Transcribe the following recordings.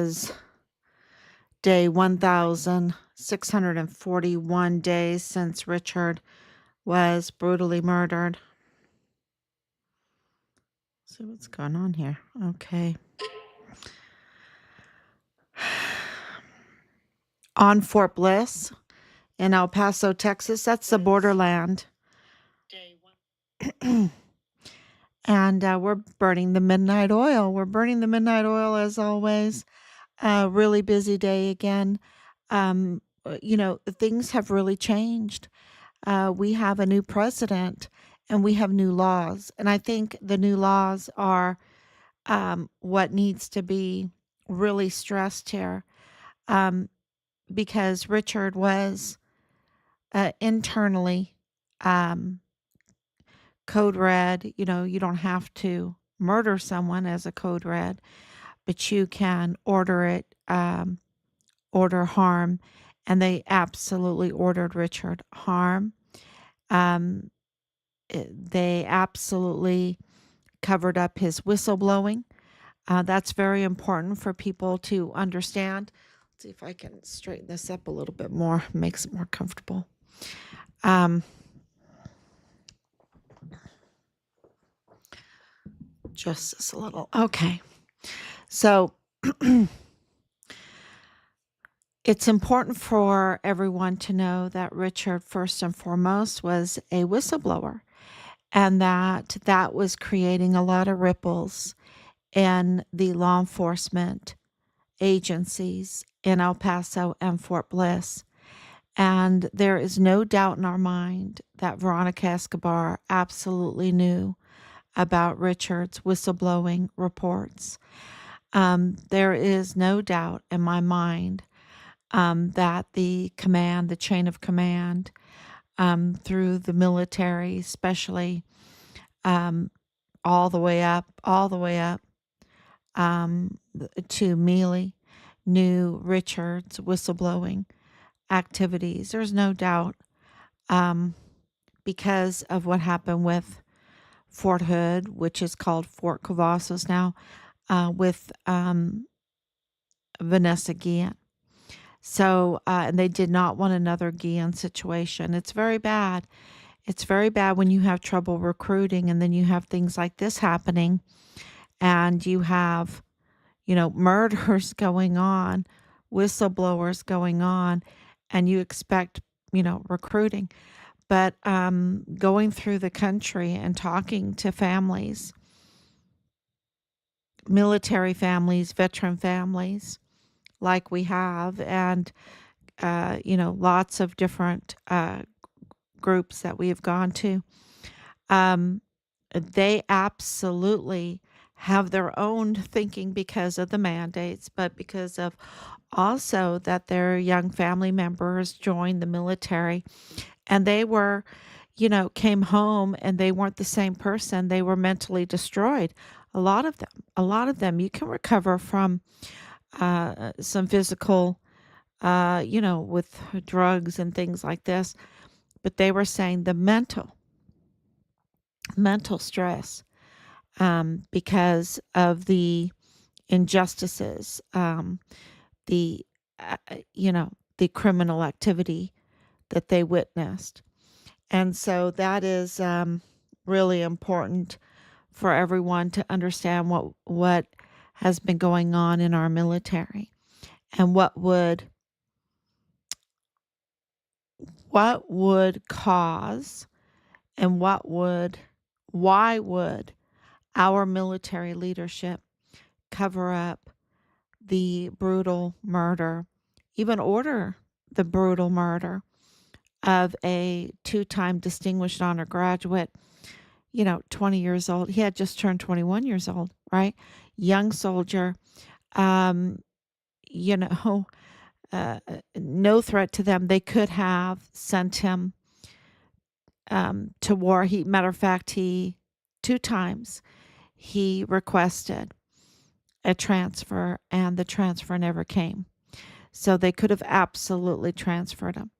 is day 1,641 days since Richard was brutally murdered. See what's going on here. Okay. On Fort Bliss in El Paso, Texas. That's the borderland. And we're burning the midnight oil. We're burning the midnight oil as always. Really busy day again. Things have really changed. We have a new president and we have new laws. And I think the new laws are what needs to be really stressed here, because Richard was internally code red. You don't have to murder someone as a code red, but you can order harm. And they absolutely ordered Richard harm. They absolutely covered up his whistleblowing. That's very important for people to understand. Let's see if I can straighten this up a little bit more, makes it more comfortable. Just this a little. Okay. So it's important for everyone to know that Richard, first and foremost, was a whistleblower, and that was creating a lot of ripples in the law enforcement agencies in El Paso and Fort Bliss. And there is no doubt in our mind that Veronica Escobar absolutely knew about Richard's whistleblowing reports. There is no doubt in my mind that the chain of command, through the military, especially, all the way up to Mealy, knew Richard's whistleblowing activities. There's no doubt, because of what happened with Fort Hood, which is called Fort Cavazos now, with Vanessa Guillen. So, and they did not want another Guillen situation. It's very bad. It's very bad when you have trouble recruiting and then you have things like this happening and you have, murders going on, whistleblowers going on, and you expect, recruiting. But going through the country and talking to families, military families, veteran families, like we have, and, lots of different groups that we have gone to, they absolutely have their own thinking because of the mandates, but because of also that their young family members joined the military and they were, came home and they weren't the same person. They were mentally destroyed. A lot of them, you can recover from some physical, with drugs and things like this, but they were saying the mental stress, because of the injustices, the the criminal activity that they witnessed. And so that is really important for everyone to understand what has been going on in our military and what would cause and why would our military leadership cover up the brutal murder, even order the brutal murder of a 2-time distinguished honor graduate, 20 years old. He had just turned 21 years old, right? Young soldier, no threat to them. They could have sent him to war. Matter of fact, 2 times he requested a transfer and the transfer never came. So they could have absolutely transferred him.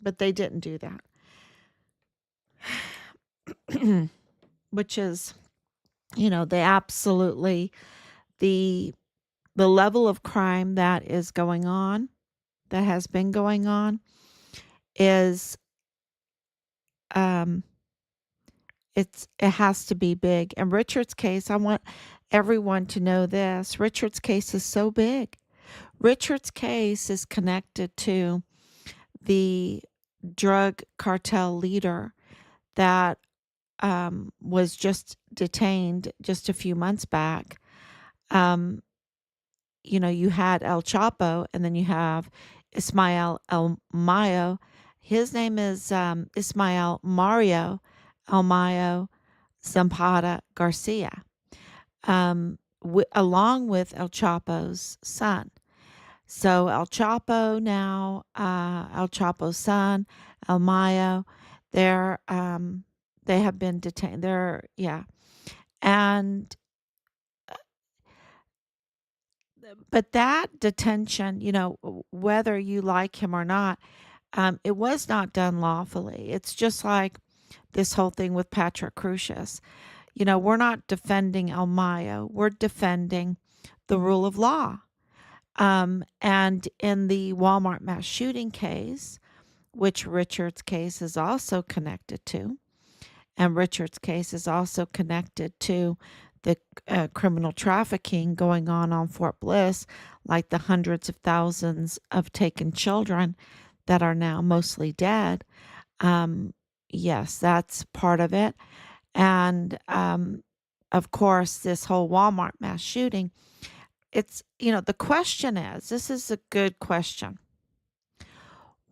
But they didn't do that. Which is, they absolutely, the the level of crime that is going on, that has been going on, is um, it has to be big. And Richard's case, I want everyone to know this. Richard's case is so big. Richard's case is connected to the drug cartel leader that was just detained just a few months back. You had El Chapo, and then you have Ismael El Mayo. His name is Ismael Mario El Mayo Zampata Garcia, along with El Chapo's son. So El Chapo's son, El Mayo, they have been detained. And but that detention, whether you like him or not, it was not done lawfully. It's just like this whole thing with Patrick Crucius. We're not defending El Mayo. We're defending the rule of law. And in the Walmart mass shooting case, which Richard's case is also connected to, and Richard's case is also connected to the criminal trafficking going on Fort Bliss, like the hundreds of thousands of taken children that are now mostly dead. Yes, that's part of it. And of course, this whole Walmart mass shooting, the question is, this is a good question.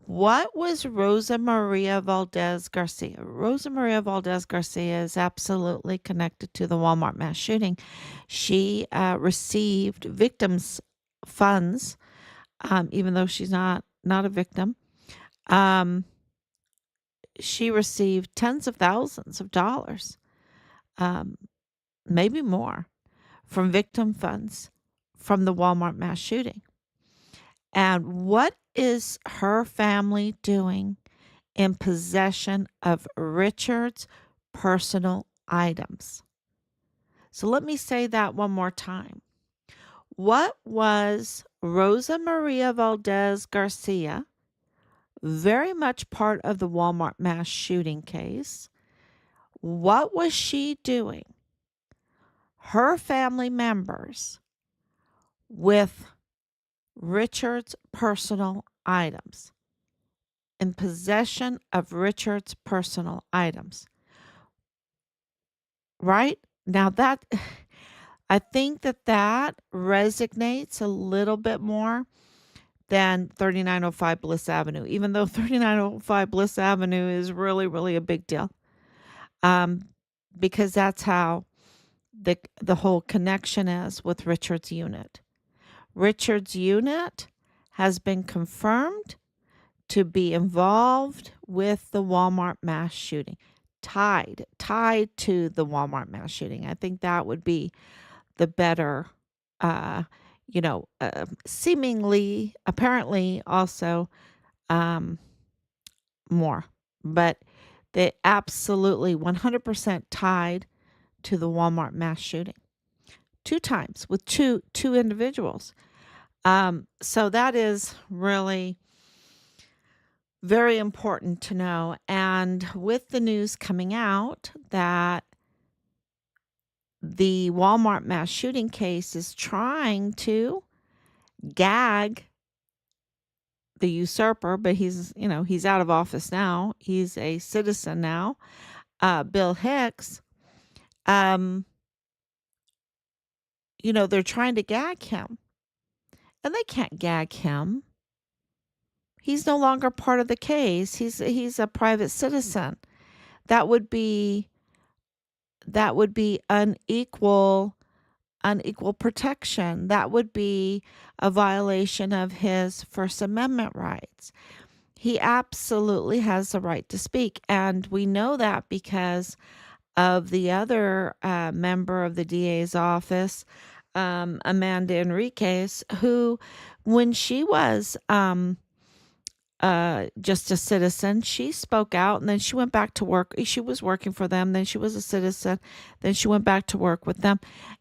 What was Rosa Maria Valdez Garcia? Rosa Maria Valdez Garcia is absolutely connected to the Walmart mass shooting. She received victims' funds, even though she's not a victim. She received tens of thousands of dollars, maybe more, from victim funds from the Walmart mass shooting. And what is her family doing in possession of Richard's personal items? So let me say that one more time. What was Rosa Maria Valdez Garcia, very much part of the Walmart mass shooting case, what was she doing, her family members, with Richard's personal items, in possession of Richard's personal items? Right? Now I think that resonates a little bit more than 3905 Bliss Avenue, even though 3905 Bliss Avenue is really, really a big deal. Because that's how the whole connection is with Richard's unit. Richard's unit has been confirmed to be involved with the Walmart mass shooting, tied to the Walmart mass shooting. I think that would be the better, seemingly, apparently also more, but they absolutely 100% tied to the Walmart mass shooting. 2 times with two individuals. So that is really very important to know. And with the news coming out that the Walmart mass shooting case is trying to gag the usurper, but he's out of office now. He's a citizen now. Bill Hicks, they're trying to gag him, and they can't gag him. He's no longer part of the case. He's a private citizen. That would be unequal protection. That would be a violation of his First Amendment rights. He absolutely has the right to speak, and we know that because of the other member of the DA's office, Amanda Enriquez, who, when she was just a citizen, she spoke out, and then she went back to work. She was working for them, then she was a citizen, then she went back to work with them.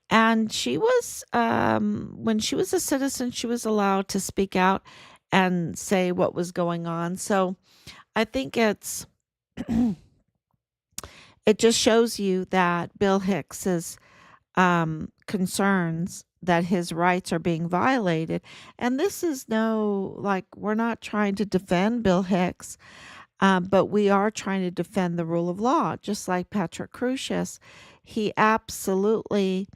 And she was, when she was a citizen, she was allowed to speak out and say what was going on. So I think it just shows you that Bill Hicks's concerns that his rights are being violated. And this is no, like, we're not trying to defend Bill Hicks, but we are trying to defend the rule of law, just like Patrick Crusius. He absolutely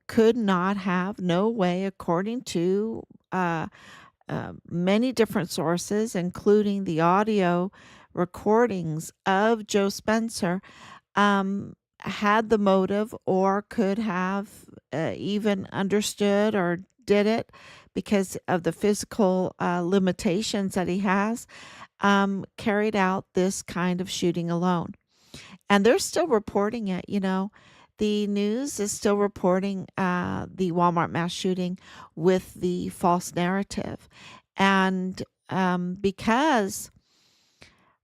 could not have, no way, according to uh, many different sources, including the audio recordings of Joe Spencer, had the motive or could have even understood or did it because of the physical limitations that he has, carried out this kind of shooting alone. And they're still reporting it, you know. The news is still reporting the Walmart mass shooting with the false narrative. And because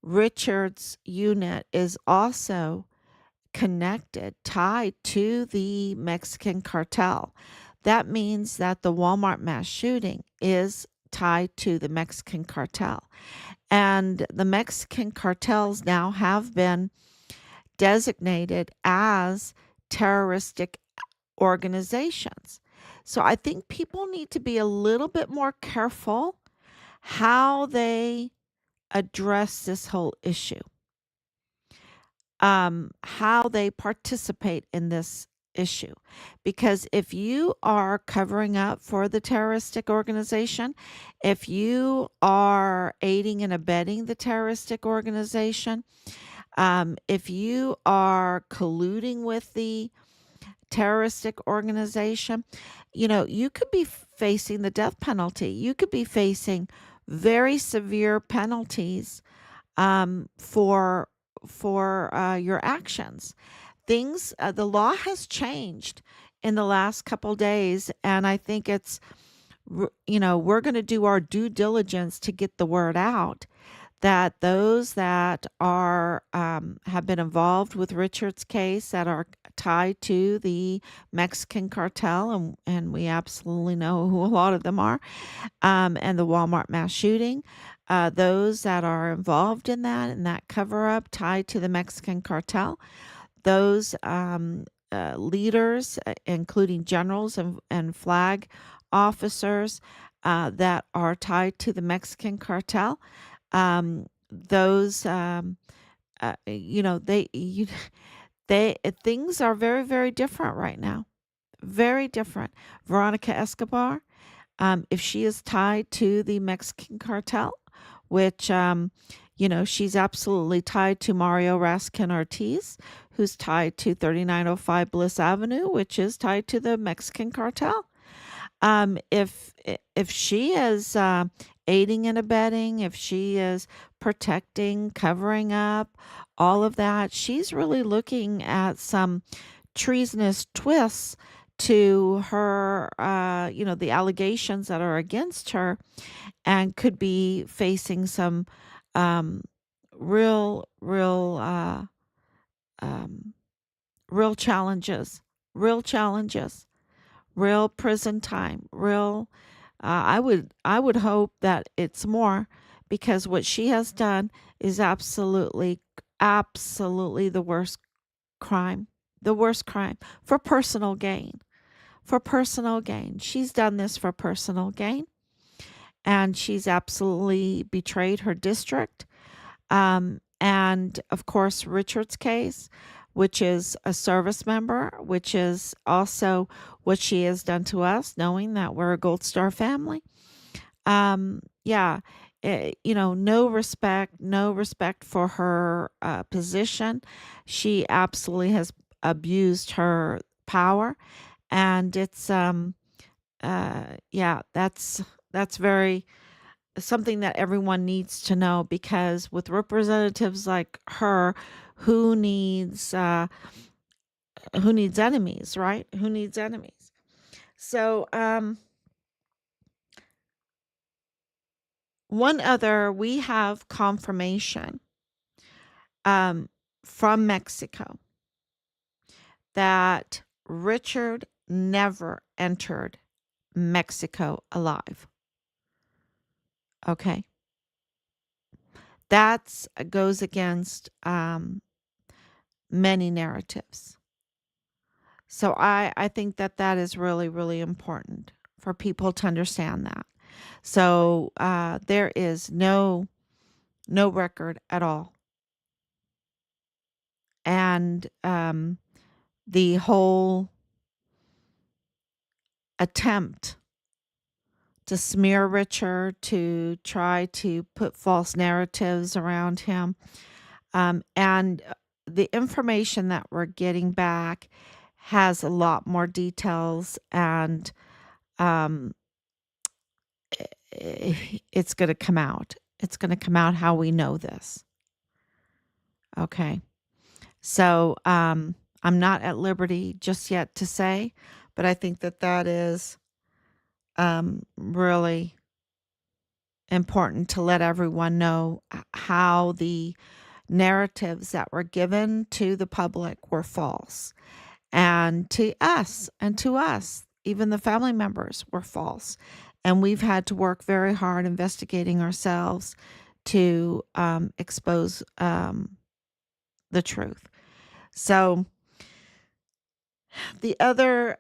Richard's unit is also connected, tied to the Mexican cartel, that means that the Walmart mass shooting is tied to the Mexican cartel. And the Mexican cartels now have been designated as terroristic organizations. So I think people need to be a little bit more careful how they address this whole issue, how they participate in this issue. Because if you are covering up for the terroristic organization, if you are aiding and abetting the terroristic organization, if you are colluding with the terroristic organization, you know, you could be facing the death penalty. You could be facing very severe penalties for your actions. Things, the law has changed in the last couple days, and I think you know, we're going to do our due diligence to get the word out that those that are have been involved with Richard's case, that are tied to the Mexican cartel, and we absolutely know who a lot of them are, and the Walmart mass shooting, those that are involved in that cover up tied to the Mexican cartel, those leaders, including generals and flag officers that are tied to the Mexican cartel, those you know, they things are very, very different right now, very different. Veronica Escobar, if she is tied to the Mexican cartel, which you know, she's absolutely tied to Mario Raskin Ortiz, who's tied to 3905 Bliss Avenue, which is tied to the Mexican cartel. If she is aiding and abetting, if she is protecting, covering up, all of that, she's really looking at some treasonous twists to her, you know, the allegations that are against her, and could be facing some um, real, um, real challenges, real challenges, real prison time, real. I would hope that it's more, because what she has done is absolutely the worst crime for personal gain. For personal gain, she's done this for personal gain, and she's absolutely betrayed her district. And of course, Richard's case, which is a service member, which is also what she has done to us, knowing that we're a Gold Star family. Yeah, you know, no respect for her position. She absolutely has abused her power, and it's yeah, that's very something that everyone needs to know, because with representatives like her, who needs uh who needs enemies, right? Who needs enemies? So one other, we have confirmation um from Mexico that Richard never entered Mexico alive. Okay. That goes against many narratives. So I think that that is really, really important for people to understand that. So there is no record at all. And the whole attempt to smear Richard, to try to put false narratives around him, and the information that we're getting back has a lot more details, and um, it's going to come out. It's going to come out how we know this. Okay. So I'm not at liberty just yet to say, but I think that that is really important to let everyone know how the narratives that were given to the public were false. And to us, even the family members were false. And we've had to work very hard investigating ourselves to expose the truth. So, the other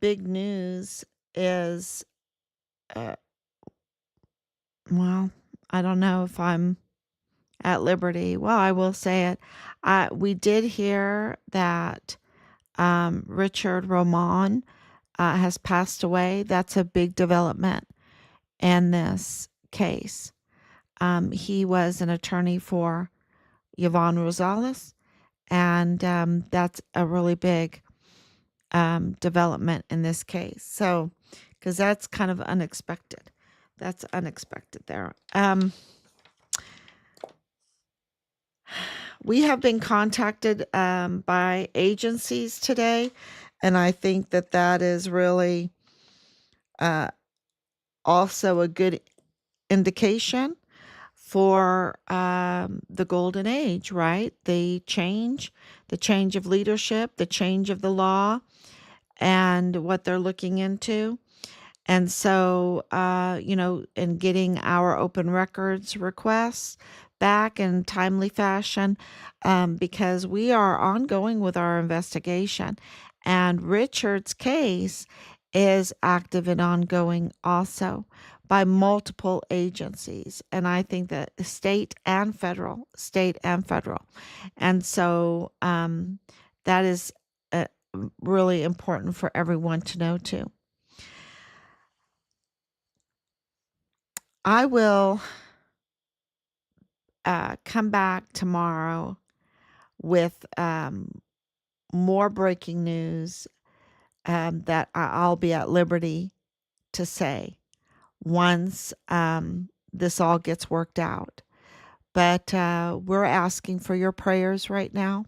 big news is, uh, well, I don't know if I'm at liberty. Well, I will say it. We did hear that Richard Roman has passed away. That's a big development in this case. He was an attorney for Yvonne Rosales, and that's a really big development in this case. So, because that's kind of unexpected. That's unexpected there. We have been contacted by agencies today, and I think that that is really uh, also a good indication for the golden age, right? The change of leadership, the change of the law, and what they're looking into. And so, in getting our open records requests back in timely fashion, because we are ongoing with our investigation. And Richard's case is active and ongoing also by multiple agencies. And I think that state and federal. And so that is really important for everyone to know too. I will come back tomorrow with more breaking news that I'll be at liberty to say once this all gets worked out. But we're asking for your prayers right now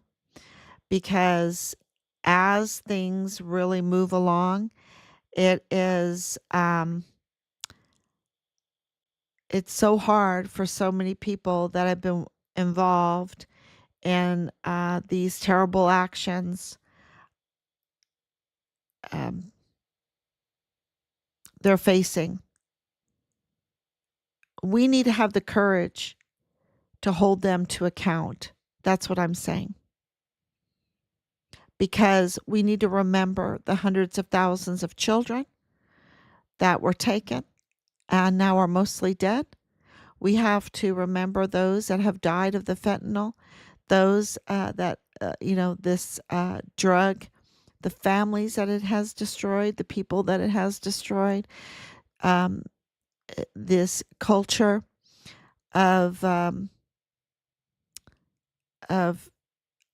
because as things really move along, it is it's so hard for so many people that have been involved in these terrible actions um, they're facing. We need to have the courage to hold them to account. That's what I'm saying. Because we need to remember the hundreds of thousands of children that were taken and now are mostly dead. We have to remember those that have died of the fentanyl, those this drug, the families that it has destroyed, the people that it has destroyed, um, this culture of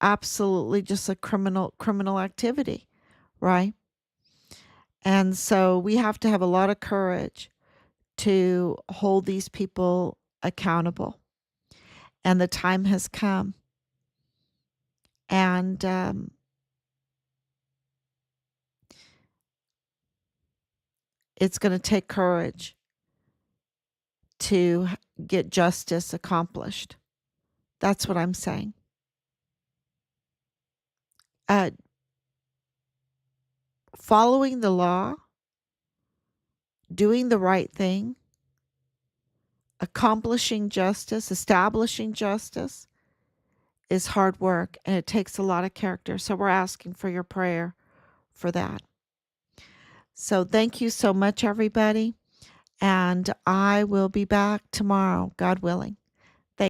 absolutely just a criminal activity, right? And so we have to have a lot of courage to hold these people accountable. And the time has come. And it's going to take courage to get justice accomplished. That's what I'm saying. Uh, following the law, doing the right thing, accomplishing justice, establishing justice is hard work, and it takes a lot of character. So we're asking for your prayer for that. So thank you so much, everybody. And I will be back tomorrow, God willing.